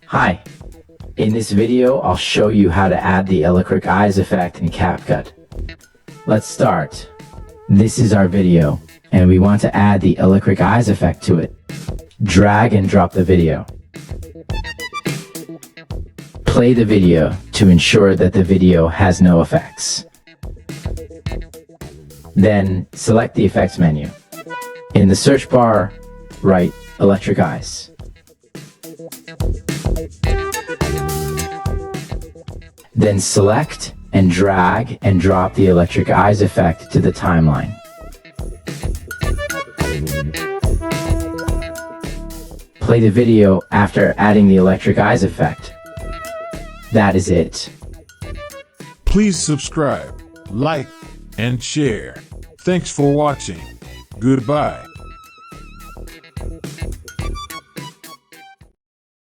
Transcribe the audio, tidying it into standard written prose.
Hi, in this video I'll show you how to add the electric eyes effect in CapCut. Let's start. This is our video, and we want to add the electric eyes effect to it. Drag and drop the video. Play the video to ensure that the video has no effects. Then select the effects menu. In the search bar, write electric eyes. Then select and drag and drop the electric eyes effect to the timeline. Play the video after adding the electric eyes effect. That is it. Please subscribe, like, and share. Thanks for watching. Goodbye.